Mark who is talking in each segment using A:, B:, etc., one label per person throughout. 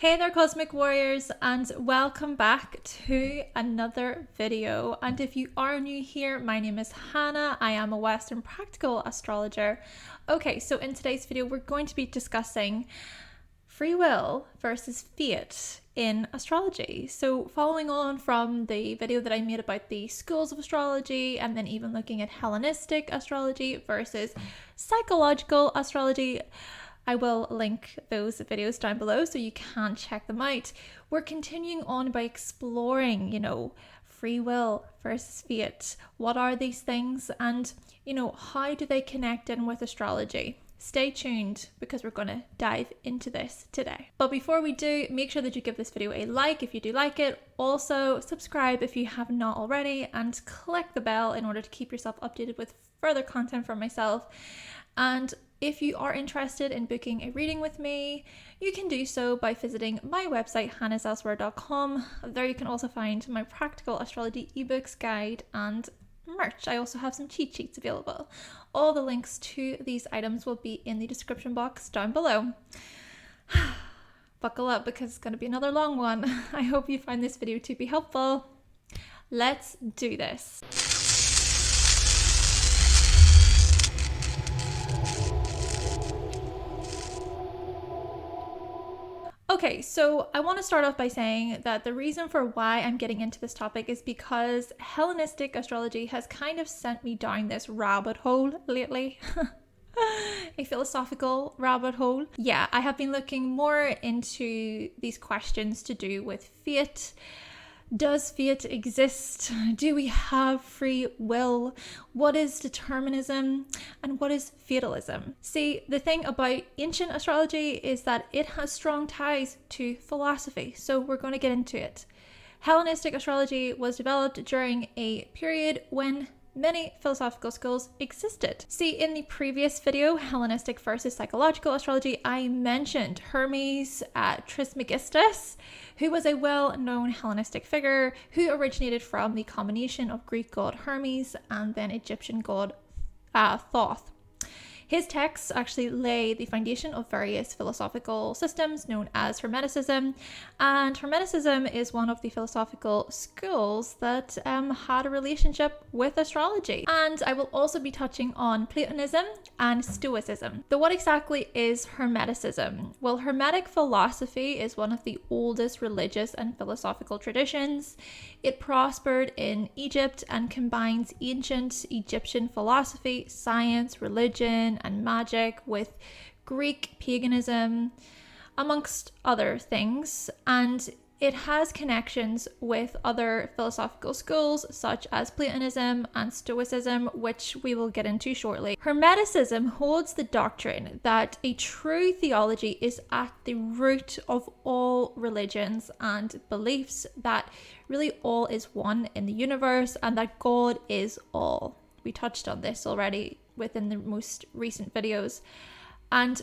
A: Hey there, Cosmic Warriors, and welcome back to another video. And if you are new here, my name is Hannah. I am a Western Practical Astrologer. Okay, so in today's video, we're going to be discussing free will versus fate in astrology. So following on from the video that I made about the schools of astrology, and then even looking at Hellenistic astrology versus psychological astrology, I will link those videos down below so you can check them out. We're continuing on by exploring, free will versus fate. What are these things? And, how do they connect in with astrology? Stay tuned because we're going to dive into this today. But before we do, make sure that you give this video a like if you do like it. Also, subscribe if you have not already, and click the bell in order to keep yourself updated with further content from myself. And if you are interested in booking a reading with me, you can do so by visiting my website, hannahselsewhere.com. There you can also find my practical astrology ebooks, guide, and merch. I also have some cheat sheets available. All the links to these items will be in the description box down below. Buckle up because it's going to be another long one. I hope you find this video to be helpful. Let's do this. Okay, so I want to start off by saying that the reason for why I'm getting into this topic is because Hellenistic astrology has kind of sent me down this rabbit hole lately. A philosophical rabbit hole. Yeah, I have been looking more into these questions to do with fate. Does fate exist? Do we have free will? What is determinism? And what is fatalism? See, the thing about ancient astrology is that it has strong ties to philosophy, so we're going to get into it. Hellenistic astrology was developed during a period when many philosophical schools existed. See, in the previous video, Hellenistic versus psychological astrology, I mentioned Hermes Trismegistus, who was a well-known Hellenistic figure who originated from the combination of Greek god Hermes and then Egyptian god Thoth. His texts actually lay the foundation of various philosophical systems known as Hermeticism, and Hermeticism is one of the philosophical schools that had a relationship with astrology. And I will also be touching on Platonism and Stoicism. So what exactly is Hermeticism? Well, Hermetic philosophy is one of the oldest religious and philosophical traditions. It prospered in Egypt and combines ancient Egyptian philosophy, science, religion, and magic with Greek paganism, amongst other things, and it has connections with other philosophical schools such as Platonism and Stoicism, which we will get into shortly. Hermeticism holds the doctrine that a true theology is at the root of all religions and beliefs, that really all is one in the universe and that God is all. We touched on this already within the most recent videos. And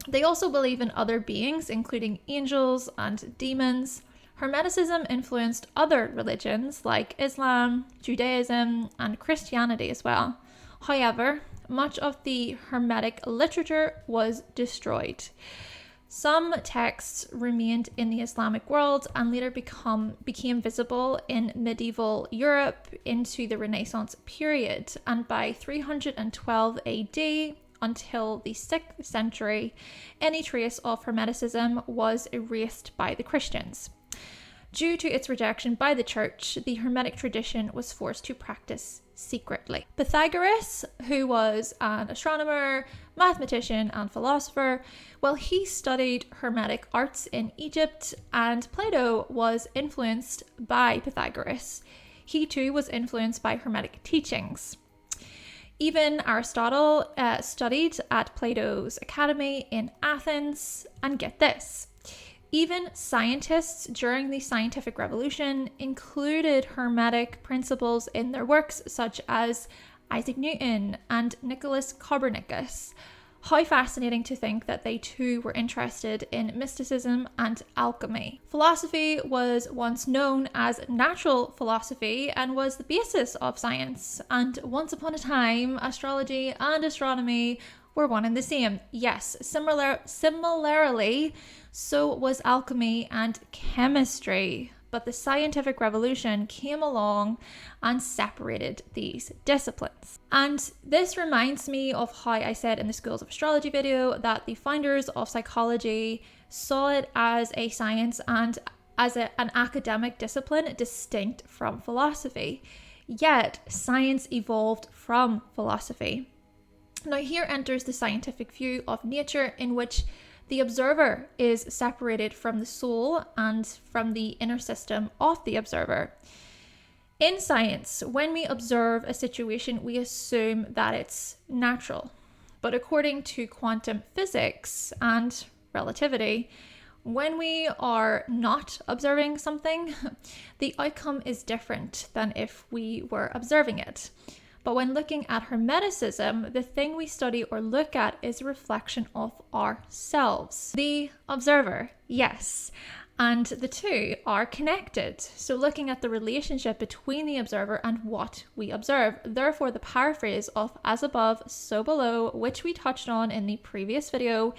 A: they also believe in other beings, including angels and demons. Hermeticism influenced other religions like Islam, Judaism, and Christianity as well. However, much of the Hermetic literature was destroyed. Some texts remained in the Islamic world and later became visible in medieval Europe into the Renaissance period. And by 312 AD until the 6th century, any trace of Hermeticism was erased by the Christians. Due to its rejection by the church, the Hermetic tradition was forced to practice secretly. Pythagoras, who was an astronomer, mathematician, and philosopher, well, he studied Hermetic arts in Egypt, and Plato was influenced by Pythagoras. He too was influenced by Hermetic teachings. Even Aristotle studied at Plato's academy in Athens, and get this, even scientists during the scientific revolution included Hermetic principles in their works, such as Isaac Newton and Nicholas Copernicus. How fascinating to think that they too were interested in mysticism and alchemy. Philosophy was once known as natural philosophy and was the basis of science. And once upon a time, astrology and astronomy were one and the same. Yes, similarly, so was alchemy and chemistry. But the scientific revolution came along and separated these disciplines. And this reminds me of how I said in the Schools of Astrology video that the founders of psychology saw it as a science and as an academic discipline distinct from philosophy. Yet, science evolved from philosophy. Now, here enters the scientific view of nature, in which the observer is separated from the soul and from the inner system of the observer. In science, when we observe a situation, we assume that it's natural. But according to quantum physics and relativity, when we are not observing something, the outcome is different than if we were observing it. But when looking at Hermeticism, the thing we study or look at is a reflection of ourselves. The observer, yes. And the two are connected. So looking at the relationship between the observer and what we observe. Therefore, the paraphrase of as above, so below, which we touched on in the previous video,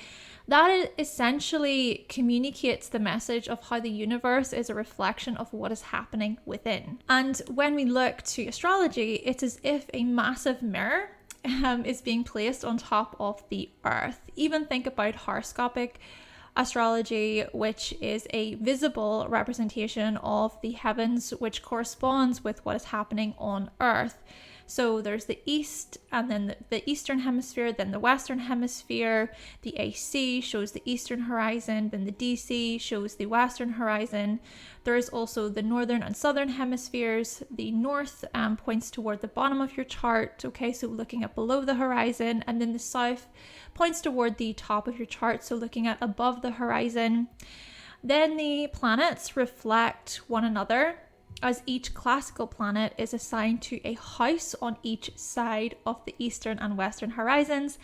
A: that essentially communicates the message of how the universe is a reflection of what is happening within. And when we look to astrology, it's as if a massive mirror is being placed on top of the earth. Even think about horoscopic astrology, which is a visible representation of the heavens, which corresponds with what is happening on earth. So there's the east, and then the eastern hemisphere, then the western hemisphere. The AC shows the eastern horizon, then the DC shows the western horizon. There is also the northern and southern hemispheres. The north points toward the bottom of your chart, okay, so looking at below the horizon, and then the south points toward the top of your chart, so looking at above the horizon. Then the planets reflect one another, as each classical planet is assigned to a house on each side of the eastern and western horizons.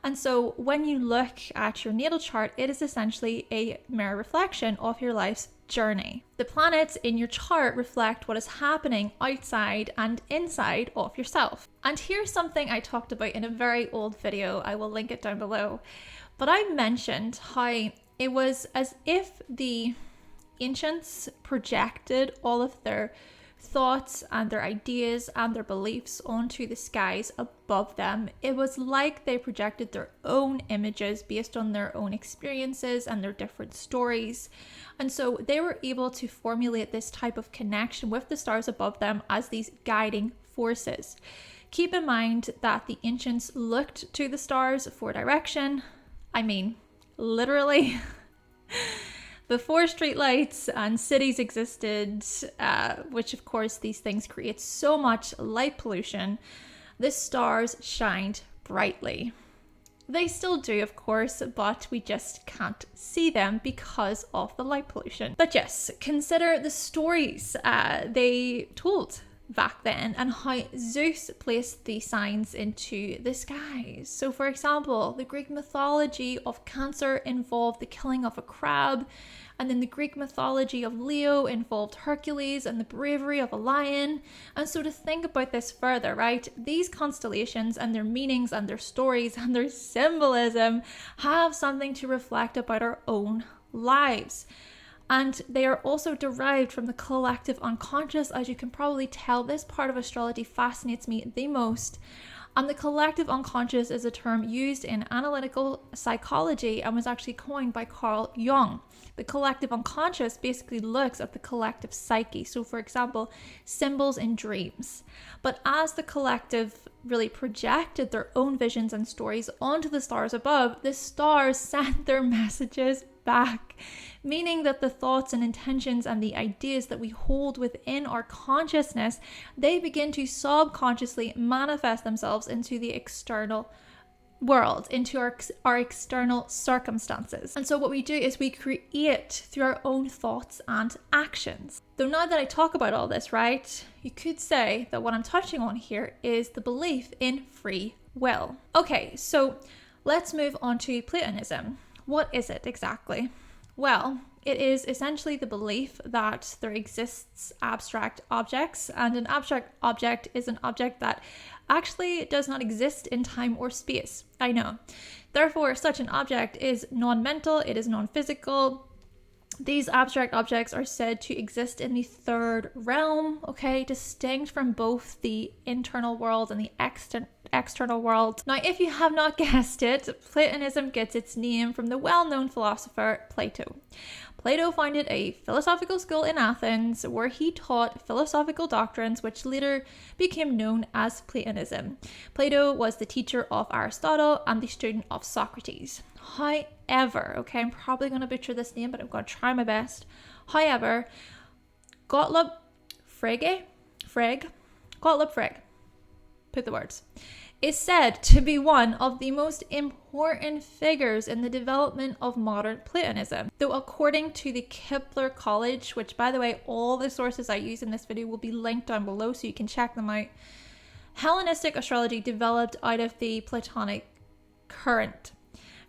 A: And so when you look at your natal chart, it is essentially a mirror reflection of your life's journey. The planets in your chart reflect what is happening outside and inside of yourself. And here's something I talked about in a very old video. I will link it down below. But I mentioned how it was as if the ancients projected all of their thoughts and their ideas and their beliefs onto the skies above them. It was like they projected their own images based on their own experiences and their different stories. And so they were able to formulate this type of connection with the stars above them as these guiding forces. Keep in mind that the ancients looked to the stars for direction. I mean, literally. Before streetlights and cities existed, which of course these things create so much light pollution, the stars shined brightly. They still do, of course, but we just can't see them because of the light pollution. But yes, consider the stories they told back then and how Zeus placed the signs into the skies. So for example, the Greek mythology of Cancer involved the killing of a crab, and then the Greek mythology of Leo involved Hercules and the bravery of a lion. And so to think about this further, right, these constellations and their meanings and their stories and their symbolism have something to reflect about our own lives. And they are also derived from the collective unconscious. As you can probably tell, this part of astrology fascinates me the most. And the collective unconscious is a term used in analytical psychology and was actually coined by Carl Jung. The collective unconscious basically looks at the collective psyche. So for example, symbols in dreams. But as the collective really projected their own visions and stories onto the stars above, the stars sent their messages back, meaning that the thoughts and intentions and the ideas that we hold within our consciousness, they begin to subconsciously manifest themselves into the external world, into our external circumstances. And so what we do is we create through our own thoughts and actions. Though now that I talk about all this, right, you could say that what I'm touching on here is the belief in free will. Okay, so let's move on to Platonism. What is it exactly? Well, It is essentially the belief that there exists abstract objects, and an abstract object is an object that actually does not exist in time or space. I know. Therefore, such an object is non-mental, it is non-physical. These abstract objects are said to exist in the third realm, okay, distinct from both the internal world and the external world. Now, if you have not guessed it, Platonism gets its name from the well-known philosopher Plato. Plato founded a philosophical school in Athens where he taught philosophical doctrines which later became known as Platonism. Plato was the teacher of Aristotle and the student of Socrates. However, okay, I'm probably going to butcher this name, but I'm going to try my best. However, Gottlob Frege, put the words, is said to be one of the most important figures in the development of modern Platonism. Though according to the Kepler College, which by the way, all the sources I use in this video will be linked down below so you can check them out, Hellenistic astrology developed out of the Platonic current.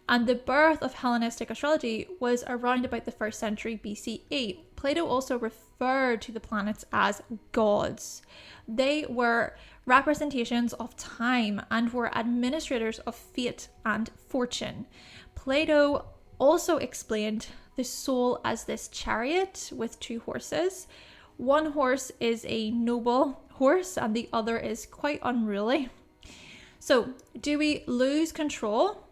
A: And the birth of Hellenistic astrology was around about the 1st century BCE. Plato also referred to the planets as gods. They were representations of time and were administrators of fate and fortune. Plato also explained the soul as this chariot with 2 horses. One horse is a noble horse and the other is quite unruly. So, do we lose control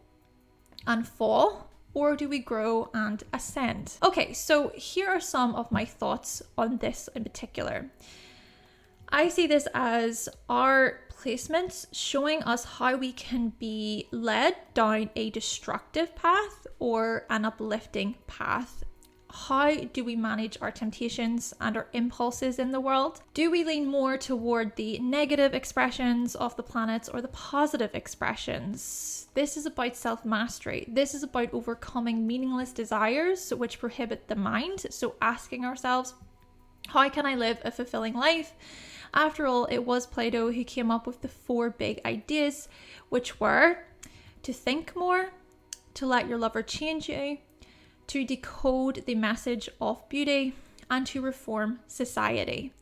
A: and fall, or do we grow and ascend? Okay, so here are some of my thoughts on this in particular. I see this as our placements showing us how we can be led down a destructive path or an uplifting path. How do we manage our temptations and our impulses in the world? Do we lean more toward the negative expressions of the planets or the positive expressions? This is about self-mastery. This is about overcoming meaningless desires which prohibit the mind. So asking ourselves, how can I live a fulfilling life? After all, it was Plato who came up with the 4 big ideas, which were to think more, to let your lover change you, to decode the message of beauty, and to reform society.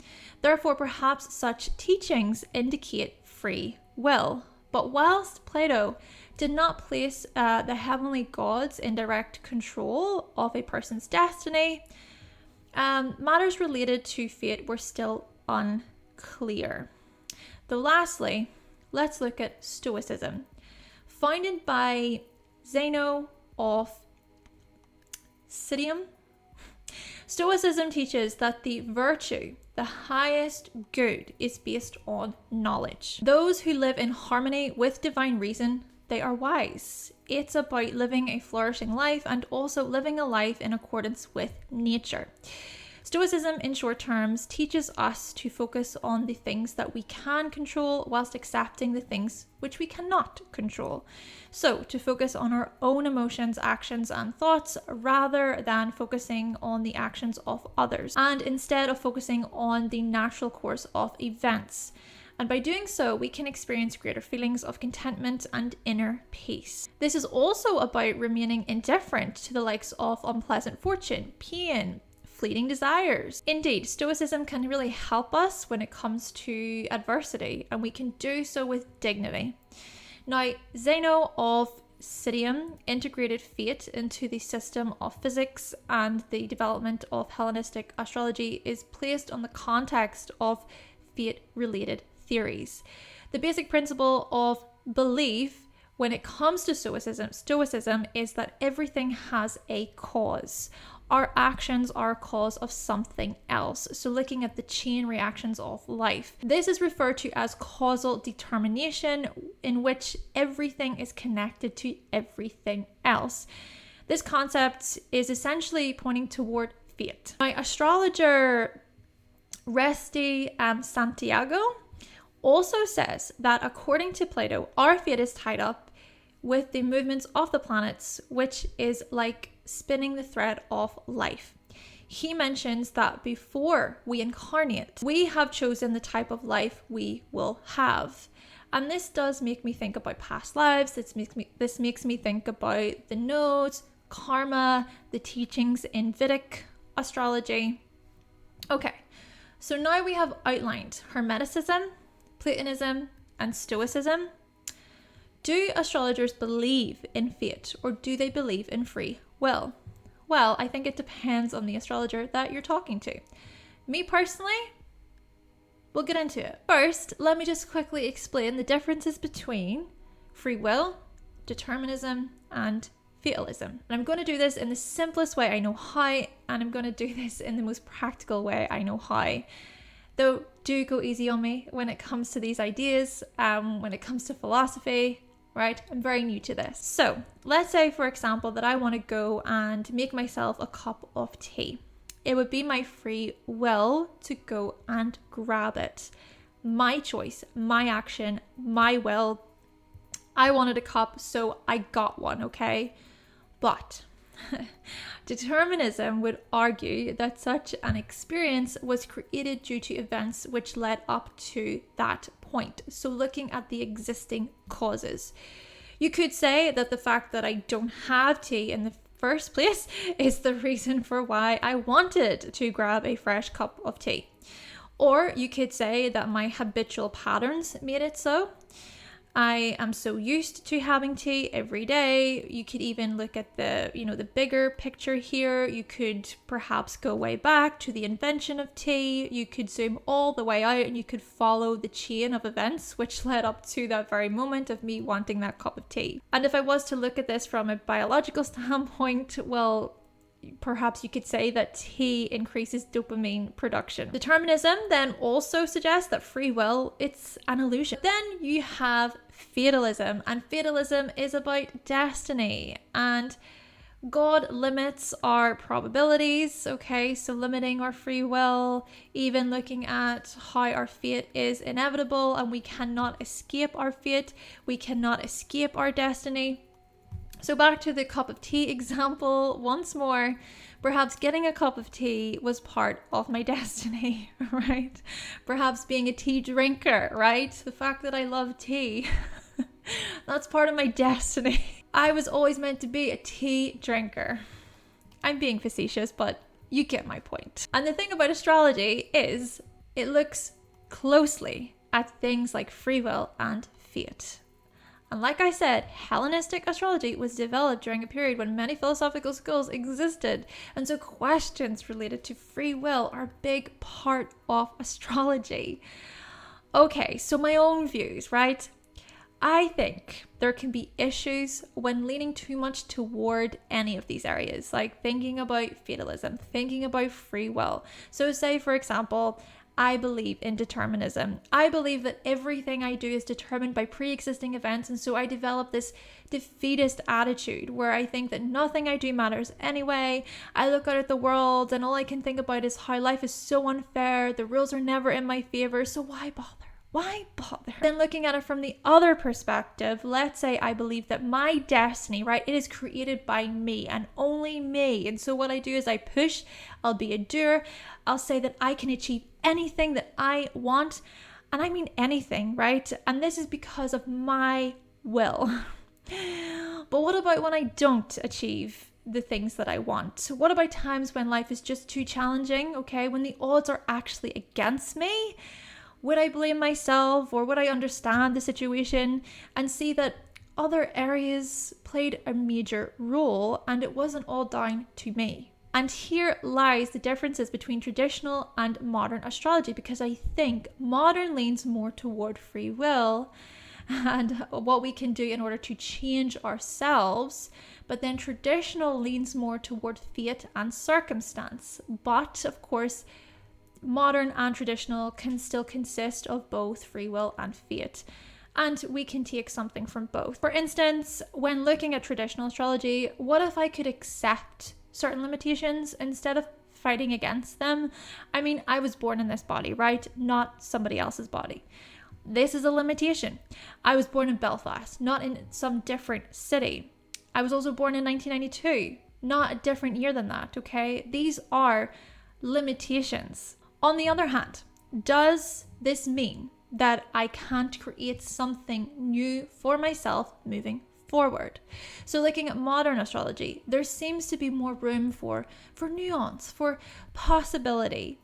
A: Therefore, perhaps such teachings indicate free will. But whilst Plato did not place the heavenly gods in direct control of a person's destiny, matters related to fate were still unclear. Though lastly, let's look at Stoicism. Founded by Zeno of Citium, Stoicism teaches that the virtue, the highest good, is based on knowledge. Those who live in harmony with divine reason, they are wise. It's about living a flourishing life and also living a life in accordance with nature. Stoicism, in short terms, teaches us to focus on the things that we can control whilst accepting the things which we cannot control. So, to focus on our own emotions, actions, and thoughts rather than focusing on the actions of others, and instead of focusing on the natural course of events. And by doing so, we can experience greater feelings of contentment and inner peace. This is also about remaining indifferent to the likes of unpleasant fortune, pain, fleeting desires. Indeed, Stoicism can really help us when it comes to adversity, and we can do so with dignity. Now, Zeno of Citium integrated fate into the system of physics, and the development of Hellenistic astrology is placed on the context of fate-related theories. The basic principle of belief when it comes to Stoicism is that everything has a cause. Our actions are a cause of something else. So looking at the chain reactions of life. This is referred to as causal determination, in which everything is connected to everything else. This concept is essentially pointing toward fate. My astrologer Resti Santiago also says that according to Plato, our fate is tied up with the movements of the planets, which is like spinning the thread of life. He mentions that before we incarnate, we have chosen the type of life we will have. And this does make me think about past lives. This makes me think about the nodes, karma, the teachings in Vedic astrology. Okay, so now we have outlined Hermeticism, Platonism, and Stoicism. Do astrologers believe in fate, or do they believe in free will? Well, I think it depends on the astrologer that you're talking to. Me personally, we'll get into it. First, let me just quickly explain the differences between free will, determinism, and fatalism. And I'm going to do this in the simplest way I know how, and I'm going to do this in the most practical way I know how. Though, do go easy on me when it comes to these ideas, when it comes to philosophy, right? I'm very new to this. So, let's say, for example, that I want to go and make myself a cup of tea. It would be my free will to go and grab it. My choice, my action, my will. I wanted a cup, so I got one, okay? But determinism would argue that such an experience was created due to events which led up to that point. So looking at the existing causes. You could say that the fact that I don't have tea in the first place is the reason for why I wanted to grab a fresh cup of tea. Or you could say that my habitual patterns made it so. I am so used to having tea every day. You could even look at the bigger picture here. You could perhaps go way back to the invention of tea. You could zoom all the way out and you could follow the chain of events which led up to that very moment of me wanting that cup of tea. And if I was to look at this from a biological standpoint, well, perhaps you could say that tea increases dopamine production. Determinism then also suggests that free will, it's an illusion. Then you have fatalism, and fatalism is about destiny, and God limits our probabilities, okay? So limiting our free will, even looking at how our fate is inevitable and we cannot escape our fate, we cannot escape our destiny. So back to the cup of tea example once more. Perhaps getting a cup of tea was part of my destiny, right? Perhaps being a tea drinker, right? The fact that I love tea, that's part of my destiny. I was always meant to be a tea drinker. I'm being facetious, but you get my point. And the thing about astrology is it looks closely at things like free will and fate. And like I said, Hellenistic astrology was developed during a period when many philosophical schools existed. And so questions related to free will are a big part of astrology. Okay, so my own views, right? I think there can be issues when leaning too much toward any of these areas, like thinking about fatalism, thinking about free will. So say, for example, I believe in determinism. I believe that everything I do is determined by pre-existing events, and so I develop this defeatist attitude where I think that nothing I do matters anyway. I look out at the world and all I can think about is how life is so unfair, the rules are never in my favor, so why bother? Why bother? Then looking at it from the other perspective, let's say I believe that my destiny, right, it is created by me and only me. And so what I do is I push, I'll be a doer, I'll say that I can achieve anything that I want. And I mean anything, right? And this is because of my will. But what about when I don't achieve the things that I want? What about times when life is just too challenging, okay? When the odds are actually against me? Would I blame myself, or would I understand the situation and see that other areas played a major role and it wasn't all down to me? And here lies the differences between traditional and modern astrology, because I think modern leans more toward free will and what we can do in order to change ourselves, but then traditional leans more toward fate and circumstance. But of course, modern and traditional can still consist of both free will and fate, and we can take something from both. For instance, when looking at traditional astrology, what if I could accept certain limitations instead of fighting against them? I mean, I was born in this body, right? Not somebody else's body. This is a limitation. I was born in Belfast, not in some different city. I was also born in 1992, not a different year than that, okay? These are limitations. On the other hand, does this mean that I can't create something new for myself moving forward. So looking at modern astrology, there seems to be more room for nuance, for possibility.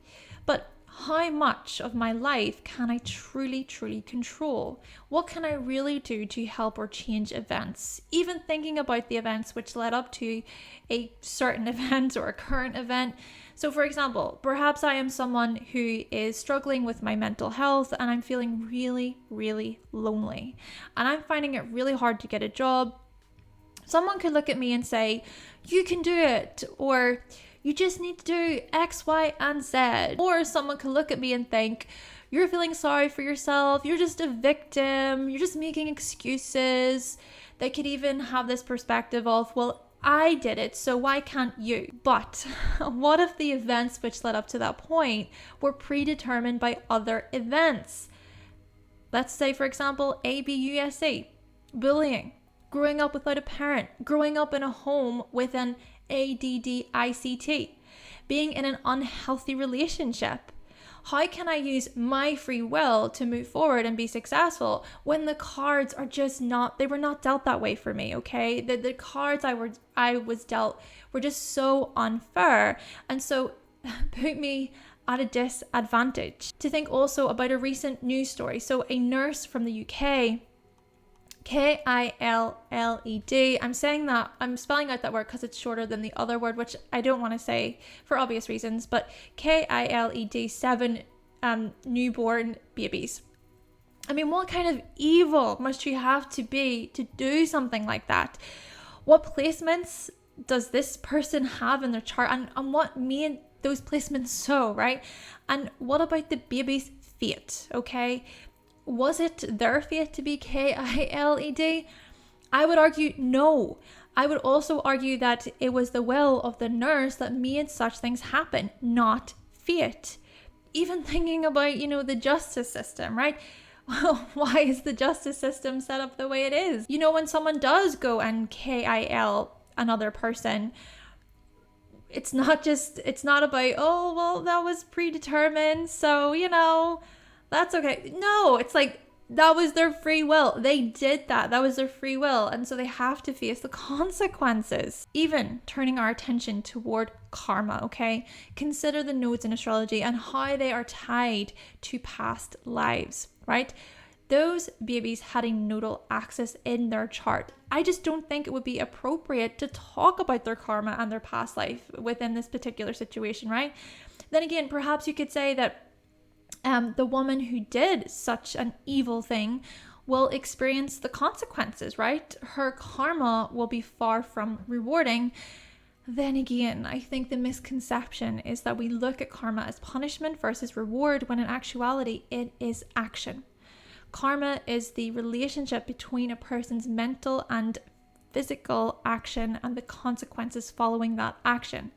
A: But how much of my life can I truly control? What can I really do to help or change events? Even thinking about the events which led up to a certain event or a current event. So for example, perhaps I am someone who is struggling with my mental health and I'm feeling really lonely. And I'm finding it really hard to get a job. Someone could look at me and say, you can do it, or you just need to do X, Y, and Z. Or someone could look at me and think, you're feeling sorry for yourself, you're just a victim, you're just making excuses. They could even have this perspective of, well, I did it, so why can't you? But what if the events which led up to that point were predetermined by other events? Let's say, for example, ABUSC, bullying, growing up without a parent, growing up in a home with an ADDICT, being in an unhealthy relationship. How can I use my free will to move forward and be successful when the cards are just not, they were not dealt that way for me, okay? The cards I was dealt were just so unfair, and so put me at a disadvantage. To think also about a recent news story. So a nurse from the UK, KILLED. I'm spelling out that word because it's shorter than the other word, which I don't want to say for obvious reasons, but KILED, 7 newborn babies. I mean, what kind of evil must you have to be to do something like that? What placements does this person have in their chart, and what made those placements so, right? And what about the baby's fate, okay? Was it their fate to be KILED? I would argue no. I would also argue that it was the will of the nurse that made such things happen, not fate. Even thinking about, the justice system, right? Why is the justice system set up the way it is? When someone does go and KIL another person, it's not about, oh, well, that was predetermined, so, that's okay. No, it's like, that was their free will. They did that. That was their free will. And so they have to face the consequences. Even turning our attention toward karma, okay? Consider the nodes in astrology and how they are tied to past lives, right? Those babies had a nodal axis in their chart. I just don't think it would be appropriate to talk about their karma and their past life within this particular situation, right? Then again, perhaps you could say that the woman who did such an evil thing will experience the consequences, right? Her karma will be far from rewarding. Then again, I think the misconception is that we look at karma as punishment versus reward, when in actuality, it is action. Karma is the relationship between a person's mental and physical action and the consequences following that action.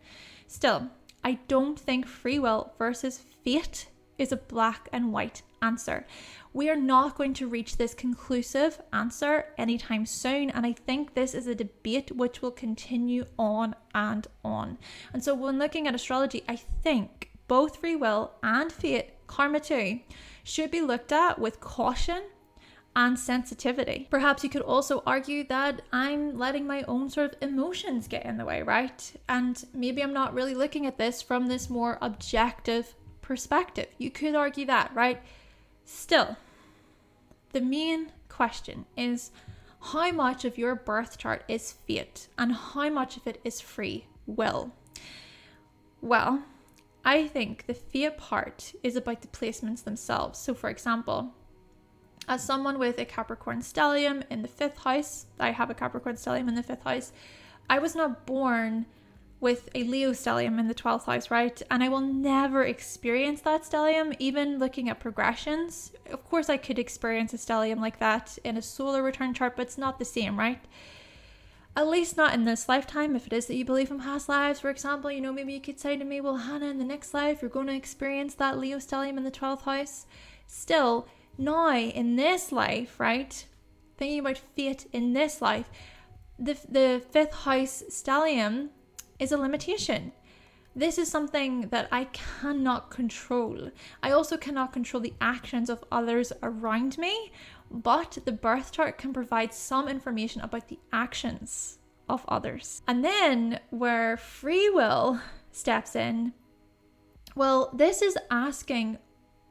A: Still, I don't think free will versus fate is a black and white answer. We are not going to reach this conclusive answer anytime soon, and I think this is a debate which will continue on and on. And so when looking at astrology, I think both free will and fate, karma too, should be looked at with caution and sensitivity. Perhaps you could also argue that I'm letting my own sort of emotions get in the way, right? And maybe I'm not really looking at this from this more objective perspective. You could argue that, right? Still, the main question is how much of your birth chart is fate and how much of it is free will? Well, I think the fate part is about the placements themselves. So for example, as someone with a Capricorn stellium in the 5th house, I have a Capricorn stellium in the 5th house. I was not born with a Leo stellium in the 12th house, right? And I will never experience that stellium, even looking at progressions. Of course, I could experience a stellium like that in a solar return chart, but it's not the same, right? At least not in this lifetime. If it is that you believe in past lives, for example, maybe you could say to me, well, Hannah, in the next life, you're going to experience that Leo stellium in the 12th house. Still, now, in this life, right? Thinking about fate in this life, the 5th house stellium is a limitation. This is something that I cannot control. I also cannot control the actions of others around me but the birth chart can provide some information about the actions of others. And then where free will steps in, well, this is asking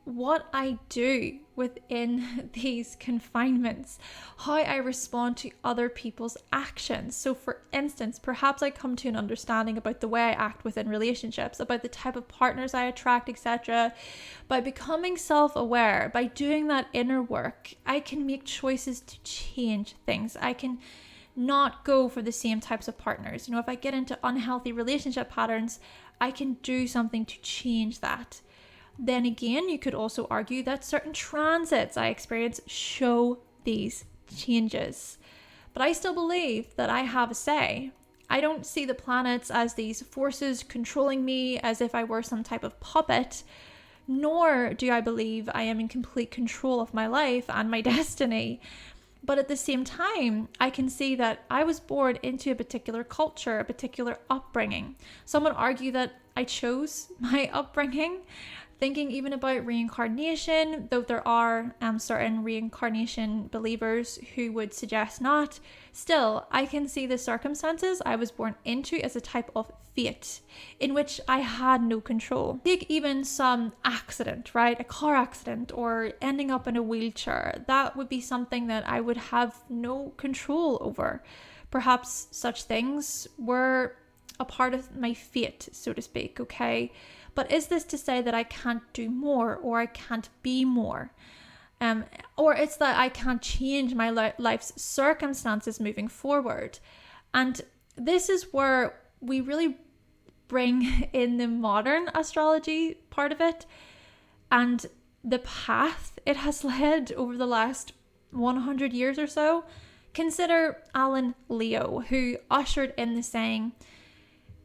A: what I do within these confinements, how I respond to other people's actions. So for instance, perhaps I come to an understanding about the way I act within relationships, about the type of partners I attract, etc. By becoming self-aware, by doing that inner work, I can make choices to change things. I can not go for the same types of partners. If I get into unhealthy relationship patterns, I can do something to change that. Then again, you could also argue that certain transits I experience show these changes. But I still believe that I have a say. I don't see the planets as these forces controlling me as if I were some type of puppet, nor do I believe I am in complete control of my life and my destiny. But at the same time, I can see that I was born into a particular culture, a particular upbringing. Some would argue that I chose my upbringing, thinking even about reincarnation, though there are certain reincarnation believers who would suggest not. Still, I can see the circumstances I was born into as a type of fate in which I had no control. Take even some accident, right? A car accident or ending up in a wheelchair. That would be something that I would have no control over. Perhaps such things were a part of my fate, so to speak, okay? But is this to say that I can't do more or I can't be more? Or it's that I can't change my life's circumstances moving forward. And this is where we really bring in the modern astrology part of it and the path it has led over the last 100 years or so. Consider Alan Leo, who ushered in the saying,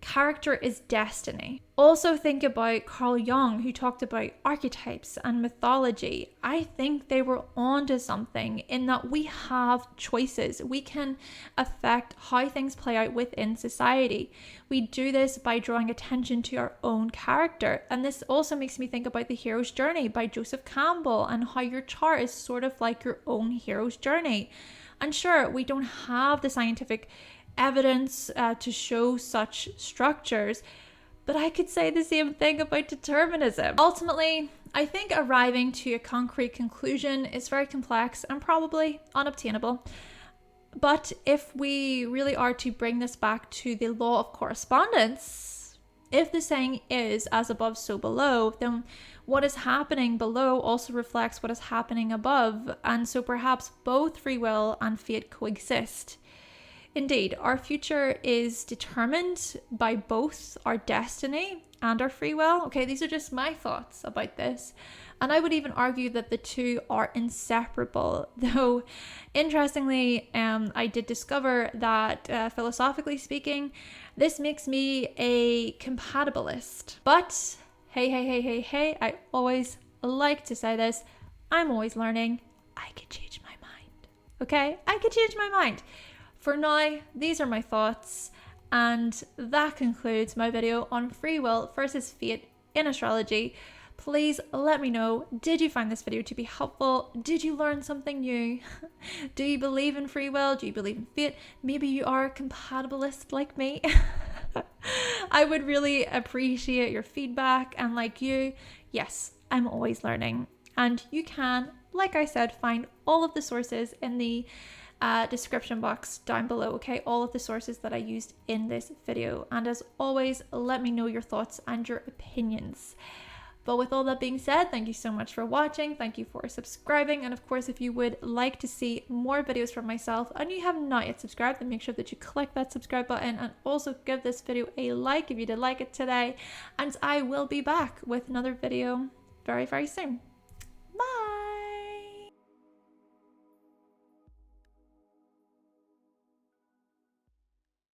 A: character is destiny. Also think about Carl Jung, who talked about archetypes and mythology. I think they were onto something in that we have choices. We can affect how things play out within society. We do this by drawing attention to our own character. And this also makes me think about The Hero's Journey by Joseph Campbell and how your chart is sort of like your own hero's journey. And sure, we don't have the scientific evidence to show such structures, but I could say the same thing about determinism. Ultimately, I think arriving to a concrete conclusion is very complex and probably unobtainable. But if we really are to bring this back to the law of correspondence, if the saying is as above so below, then what is happening below also reflects what is happening above, and so perhaps both free will and fate coexist. Indeed, our future is determined by both our destiny and our free will. Okay, these are just my thoughts about this. And I would even argue that the two are inseparable. Though, interestingly, I did discover that philosophically speaking, this makes me a compatibilist. But, hey, I always like to say this. I'm always learning. I can change my mind. Okay, I can change my mind. For now, these are my thoughts, and that concludes my video on free will versus fate in astrology. Please let me know, did you find this video to be helpful? Did you learn something new? Do you believe in free will? Do you believe in fate? Maybe you are a compatibilist like me. I would really appreciate your feedback, and like you, yes, I'm always learning. And you can, like I said, find all of the sources in the description box down below, okay? All of the sources that I used in this video. And as always, let me know your thoughts and your opinions. But with all that being said, thank you so much for watching. Thank you for subscribing. And of course, if you would like to see more videos from myself and you have not yet subscribed, then make sure that you click that subscribe button and also give this video a like if you did like it today. And I will be back with another video very, very soon.